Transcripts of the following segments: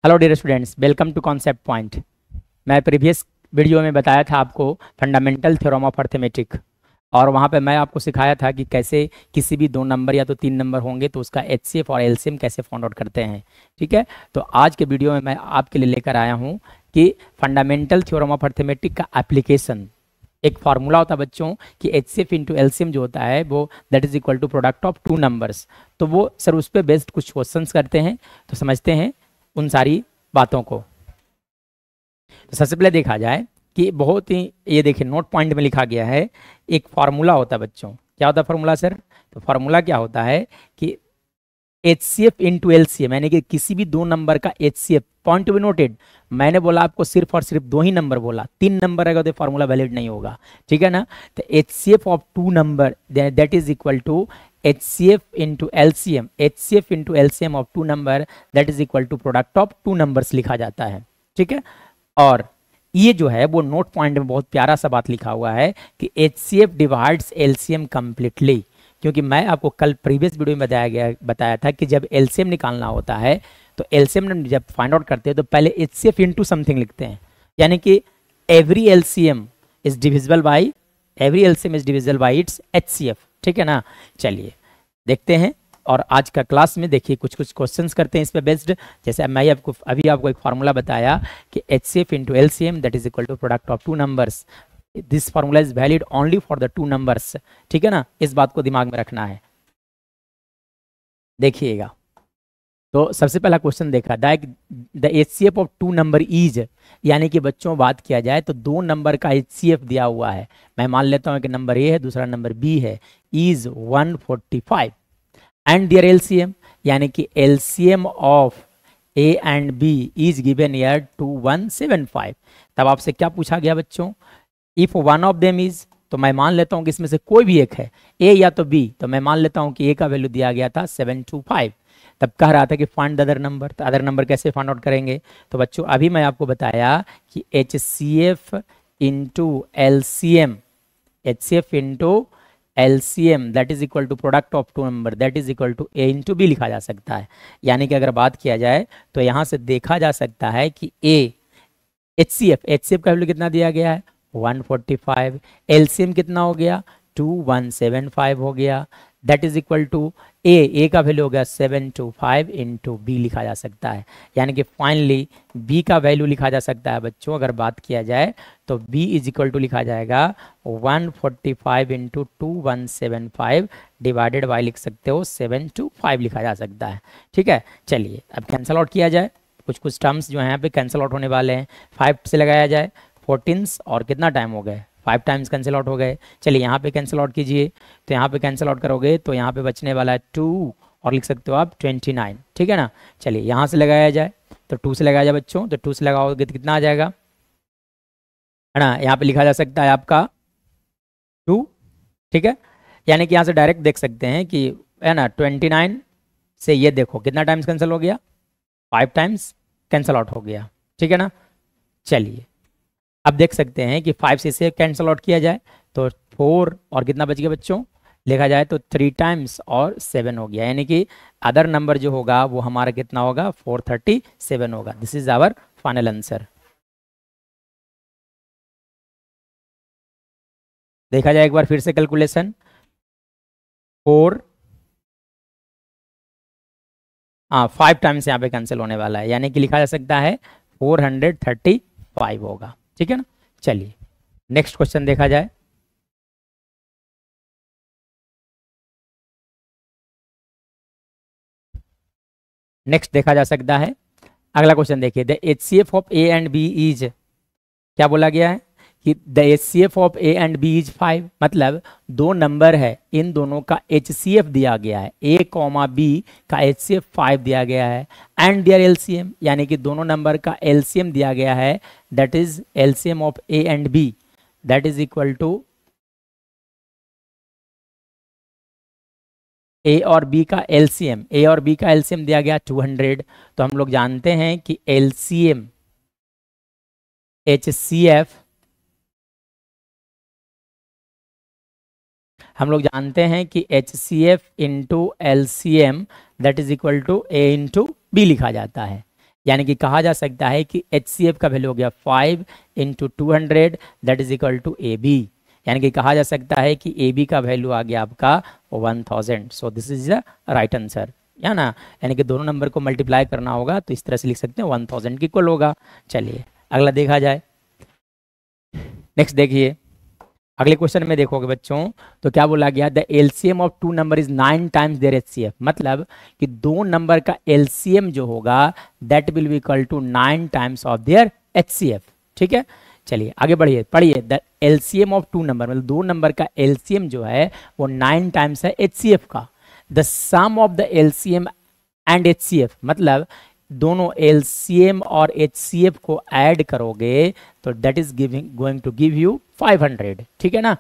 Hello dear students, welcome to concept point. मैं previous video में बताया था आपको फंडामेंटल थ्योरम ऑफ अर्थमेटिक, और वहाँ पे मैं आपको सिखाया था कि कैसे किसी भी दो नंबर या तो तीन नंबर होंगे तो उसका एचसीएफ और एलसीएम कैसे फाइंड आउट करते हैं। ठीक है, तो आज के वीडियो में मैं आपके लिए लेकर आया हूँ कि फंडामेंटल थ्योरम ऑफ अर्थमेटिक का एप्लीकेशन। एक फार्मूला होता है बच्चों कि एचसीएफ इंटू एलसीएम जो होता है वो that is equal to product of two numbers. तो वो सर उस पर बेस्ड कुछ क्वेश्चंस करते हैं, तो समझते हैं उन सारी बातों को। तो सबसे पहले देखा जाए कि बहुत ही, ये देखिए नोट पॉइंट में लिखा गया है, एक फार्मूला होता है बच्चों। क्या होता है फार्मूला सर? तो फार्मूला क्या होता है कि एचसीएफ इंटू एलसीएम, यानी कि किसी भी दो नंबर का HCF. Point to be noted, मैंने बोला आपको सिर्फ और सिर्फ दो ही नंबर बोला, तीन नंबर रहेगा तो फार्मूला वैलिड नहीं होगा। ठीक है ना? तो HCF of two number that is equal to HCF into LCM, HCF into LCM of two number that is equal to product of two numbers लिखा जाता है। ठीक है, और ये जो है वो नोट पॉइंट में बहुत प्यारा सा बात लिखा हुआ है कि HCF डिवाइड्स LCM कंप्लीटली। क्योंकि मैं आपको कल प्रीवियस वीडियो में बताया था कि जब LCM निकालना होता है तो LCM जब फाइंड आउट करते हैं तो पहले HCF इंटू समथिंग लिखते हैं, यानी कि every LCM is divisible by its HCF। ठीक है ना? चलिए देखते हैं, और आज का क्लास में देखिए कुछ कुछ क्वेश्चंस करते हैं इस पे बेस्ड। जैसे मैं आपको एक फार्मूला बताया कि HCF into LCM that is equal to product of two numbers. This formula is valid only for the two numbers. ठीक है ना? इस बात को दिमाग में रखना है। देखिएगा, तो सबसे पहला क्वेश्चन देखा the HCF of two number is, यानी कि बच्चों बात किया जाए तो दो नंबर का HCF दिया हुआ है। मैं मान लेता हूं कि नंबर ए है, दूसरा नंबर बी है, इज 145 एंड दियर LCM, यानी कि LCM of A and B is given here 2175। तब आपसे क्या पूछा गया बच्चों? If one of them is, तो मैं मान लेता हूं कि इसमें से कोई भी एक है, ए या तो बी, तो मैं मान लेता हूं कि ए का वैल्यू दिया गया था 725। तब कह रहा था कि फाइंड द अदर नंबर। तो अदर नंबर कैसे फाइंड आउट करेंगे? तो बच्चों अभी मैं आपको बताया कि HCF into LCM, HCF into LCM that is equal to product of two number that is equal to A into B लिखा जा सकता है। यानी कि अगर बात किया जाए तो यहां से देखा जा सकता है कि ए HCF का वैल्यू कितना दिया गया है 145, LCM कितना हो गया 2175 हो गया, दैट इज इक्वल टू ए का वैल्यू हो गया 725 इंटू बी लिखा जा सकता है। यानी कि फाइनली बी का वैल्यू लिखा जा सकता है बच्चों, अगर बात किया जाए तो बी इज इक्वल टू लिखा जाएगा 145 इंटू 2175 डिवाइडेड बाई लिख सकते हो 725 लिखा जा सकता है। ठीक है, चलिए अब कैंसल आउट किया जाए। कुछ कुछ टर्म्स जो हैं यहाँ पे कैंसल आउट होने वाले हैं। 5 से लगाया जाए 14 और कितना टाइम हो गए, 5 टाइम्स कैंसिल आउट हो गए। चलिए यहाँ पे कैंसिल आउट कीजिए, तो यहाँ पे कैंसिल आउट करोगे तो यहाँ पे बचने वाला है 2 और लिख सकते हो आप 29। ठीक है ना? चलिए यहाँ से लगाया जाए तो 2 से लगाया जाए बच्चों, तो 2 से लगाओगे तो कितना आ जाएगा, है ना? यहाँ पे लिखा जा सकता है आपका 2। ठीक है, यानी कि यहाँ से डायरेक्ट देख सकते हैं कि, है ना, 29 से ये देखो कितना टाइम्स कैंसिल हो गया, 5 टाइम्स कैंसिल आउट हो गया। ठीक है ना? चलिए अब देख सकते हैं कि 5 से इसे कैंसिल आउट किया जाए तो 4 और कितना बच गया बच्चों, लिखा जाए तो 3 टाइम्स और 7 हो गया, यानी कि अदर नंबर जो होगा वो हमारा कितना होगा 437 होगा। This is our final answer. देखा जाए एक बार फिर से कैलकुलेशन, 4 5 टाइम्स यहाँ पे कैंसिल होने वाला है, यानी कि लिखा जा सकता है 435 होगा। ठीक है ना? चलिए नेक्स्ट क्वेश्चन देखा जाए। नेक्स्ट देखा जा सकता है, अगला क्वेश्चन देखिए, the HCF of A and B is, क्या बोला गया है कि the HCF of A and B is 5, मतलब दो नंबर है, इन दोनों का HCF दिया गया है, ए कॉमा बी का HCF 5 दिया गया है, एंड दियर LCM, यानी कि दोनों नंबर का LCM दिया गया है, that is LCM of A and B that is equal to A और बी का LCM दिया गया 200। तो हम लोग जानते हैं कि LCM HCF, हम लोग जानते हैं कि HCF into LCM that is equal to A into B लिखा जाता है। यानी कि कहा जा सकता है कि HCF का वैल्यू हो गया 5 × 200 that is equal to AB। यानी कि कहा जा सकता है कि AB का वैल्यू आ गया आपका 1000। So this is the right answer, या ना। यानी कि दोनों नंबर को मल्टीप्लाई करना होगा तो इस तरह से लिख सकते हैं 1000 के इक्वल होगा। चलिए अगला देखा जाए। नेक्स्ट देखिए, अगले क्वेश्चन में देखोगे बच्चों तो क्या बोला गया, the LCM of two number is 9 times their HCF। मतलब कि दो नंबर का एलसीएम जो होगा that will be equal to 9 times of their HCF। ठीक है, चलिए आगे बढ़िए, पढ़िए। The LCM of two number, मतलब दो नंबर का एलसीएम जो है वो 9 टाइम्स है HCF का। The sum of the LCM and HCF, मतलब दोनों LCM और HCF को ऐड करोगे तो that is going to give you 500। ठीक है ना।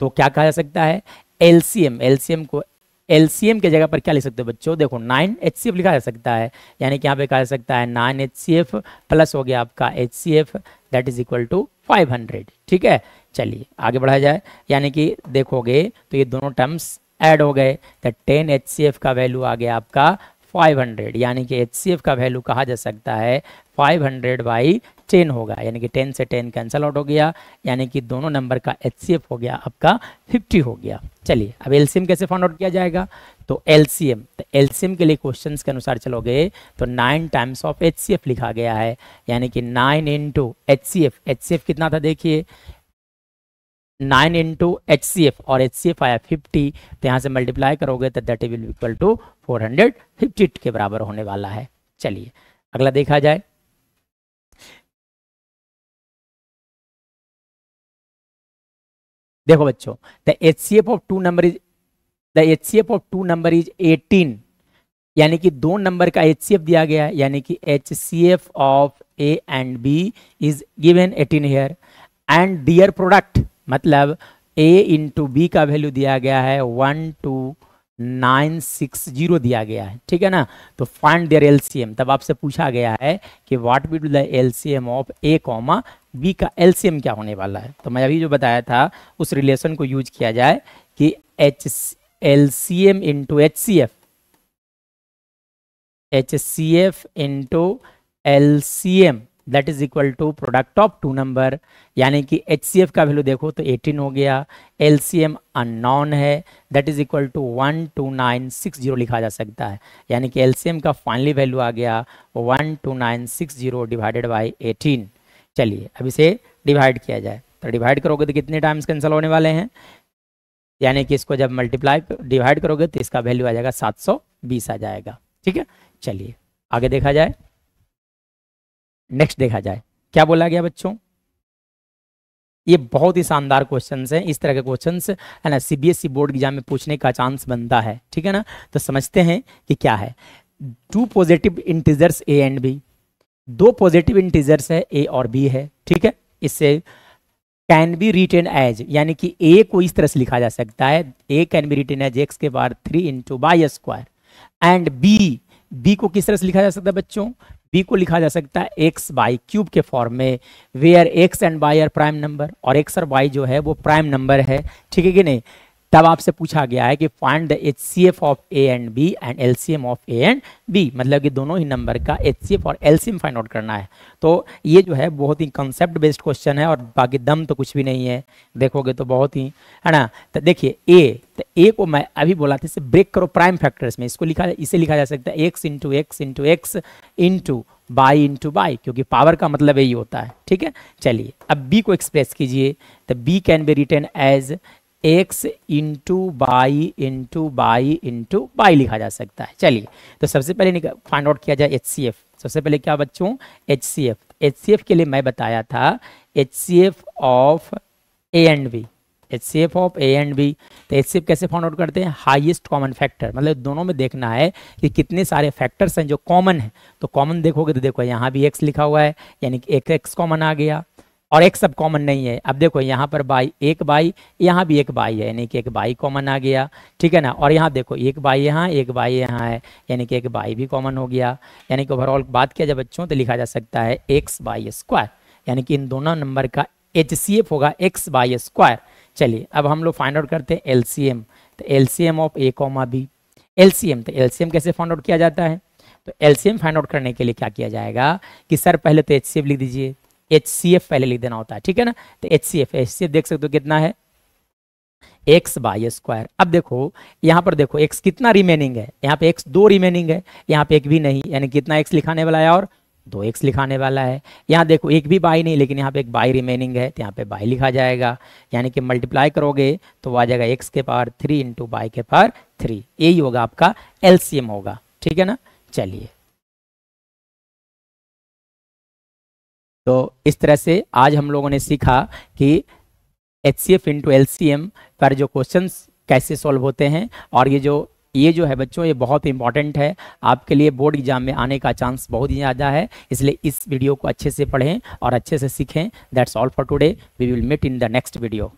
तो क्या कहा जा सकता है, LCM को LCM के जगह पर क्या लिख सकते हो बच्चों, देखो 9 HCF लिखा जा सकता है। यानी कि यहाँ पे कहा जा सकता है 9 HCF प्लस हो गया आपका HCF that is equal to 500। ठीक है, चलिए आगे बढ़ा जाए। यानी कि देखोगे तो ये दोनों टर्म्स ऐड हो गए तो 10 HCF का वैल्यू आ गया आपका 500। यानी कि HCF का वैल्यू कहा जा सकता है 500/10 होगा। यानी कि 10 से 10 कैंसिल आउट हो गया, यानी कि दोनों नंबर का HCF हो गया आपका 50 हो गया। चलिए अब LCM कैसे फाइंड आउट किया जाएगा, तो LCM के लिए क्वेश्चंस के अनुसार चलोगे तो 9 टाइम्स ऑफ HCF लिखा गया है। यानी कि 9 × HCF कितना था देखिए, 9 × HCF और HCF आया 50, तो यहाँ से मल्टीप्लाई करोगे तो दैट विल इक्वल टू 450 के बराबर होने वाला है। चलिए अगला देखा जाए। देखो बच्चों, the HCF of two number is 18। यानी कि दो नंबर का HCF दिया गया है, यानी कि HCF ऑफ A and B is given 18 here. And their product, मतलब A × B का वैल्यू दिया गया है 12960 दिया गया है। ठीक है ना। तो फाइंड देयर LCM, तब आपसे पूछा गया है कि what will be the LCM of A, B का LCM क्या होने वाला है। तो मैं अभी जो बताया था उस रिलेशन को यूज किया जाए कि LCM × HCF × LCM that is equal to product of two number. यानी कि HCF का वैल्यू देखो तो 18 हो गया, LCM अननोन है दैट इज इक्वल टू 12960 लिखा जा सकता है। यानी कि LCM का फाइनली वैल्यू आ गया 12960 डिवाइडेड बाई 18। चलिए अब इसे डिवाइड किया जाए, तो डिवाइड करोगे तो कितने टाइम्स कैंसिल होने वाले हैं, यानी कि इसको जब डिवाइड करोगे तो इसका वैल्यू आ जाएगा 720 आ जाएगा। ठीक है, चलिए आगे देखा जाए। नेक्स्ट देखा जाए क्या बोला गया बच्चों, ये बहुत ही शानदार क्वेश्चंस हैं। इस तरह के क्वेश्चंस है ना CBSE बोर्ड एग्जाम में पूछने का चांस बनता है। ठीक है ना। तो समझते हैं कि क्या है। Two positive integers A and B, दो पॉजिटिव इंटीजर्स है A और B है। ठीक है, इससे कैन बी रिटेन एज, यानी कि A को इस तरह से लिखा जा सकता है, A can be written as x के पावर 3 × y²। एंड B को किस तरह से लिखा जा सकता है बच्चों, B को लिखा जा सकता है x/³ के फॉर्म में, where x and y are prime number, और x और y जो है वो प्राइम नंबर है। ठीक है कि नहीं। तब आपसे पूछा गया है कि फाइंड द HCF ऑफ A and B and LCM of A and B, मतलब कि दोनों ही नंबर का HCF और LCM फाइंड आउट करना है। तो ये जो है बहुत ही कंसेप्ट बेस्ड क्वेश्चन है और बाकी दम तो कुछ भी नहीं है, देखोगे तो बहुत ही है ना। तो देखिए A को मैं अभी बोला था, इसे ब्रेक करो प्राइम फैक्टर्स में, इसे लिखा जा सकता है x × x × x × y × y, क्योंकि पावर का मतलब यही होता है। ठीक है, चलिए अब B को एक्सप्रेस कीजिए, तो B can be written as x × y लिखा जा सकता है। चलिए तो सबसे पहले फाइंड आउट किया जाए HCF। सबसे पहले क्या बच्चों, HCF के लिए मैं बताया था HCF ऑफ A एंड B, HCF ऑफ A एंड B। तो HCF कैसे फाइंड आउट करते हैं, हाईएस्ट कॉमन फैक्टर, मतलब दोनों में देखना है कि कितने सारे फैक्टर्स हैं जो कॉमन है। तो कॉमन देखोगे तो देखो यहाँ भी x लिखा हुआ है, यानी कि एक x कॉमन आ गया, और एक सब कॉमन नहीं है। अब देखो यहाँ पर एक बाई, यहाँ भी एक बाई है, यानी कि एक बाई कॉमन आ गया। ठीक है ना। और यहाँ देखो एक बाई यहाँ, एक बाई यहाँ है, यानी कि एक बाई भी कॉमन हो गया। यानी कि ओवरऑल बात किया जाए बच्चों तो लिखा जा सकता है x/², यानी कि इन दोनों नंबर का HCF होगा x/²। चलिए अब हम लोग फाइंड आउट करते हैं LCM। तो LCM of A, B, LCM, तो LCM कैसे फाइंड आउट किया जाता है, तो एलसीएम फाइंड आउट करने के लिए क्या किया जाएगा कि सर पहले तो एचसीएफ लिख दीजिए, एचसीएफ पहले लिख देना होता है, ठीक है ना। तो एचसीएफ देख सकते हो कितना है, एक्स बाई स्क्वायर। अब देखो यहाँ पर देखो एक्स कितना रिमेनिंग है, यहाँ पे एक्स 2 रिमेनिंग है, यहाँ पे एक भी नहीं, यानी कितना एक्स लिखाने वाला है और 2x लिखाने वाला है। यहाँ देखो एक भी बाई नहीं, लेकिन यहाँ पे एक बाई रिमेनिंग है, तो यहाँ पे बाई लिखा जाएगा, यानी कि मल्टीप्लाई करोगे तो वो आ जाएगा x के पावर 3 इंटू बाई के पावर 3, यही होगा आपका एलसीएम होगा, ठीक है ना। चलिए, तो इस तरह से आज हम लोगों ने सीखा कि एचसीएफ इंटू एलसीएम पर जो क्वेश्चंस कैसे सॉल्व होते हैं, और ये जो है बच्चों ये बहुत इंपॉर्टेंट है आपके लिए, बोर्ड एग्जाम में आने का चांस बहुत ही ज़्यादा है, इसलिए इस वीडियो को अच्छे से पढ़ें और अच्छे से सीखें। That's all for today, we will meet in the next video.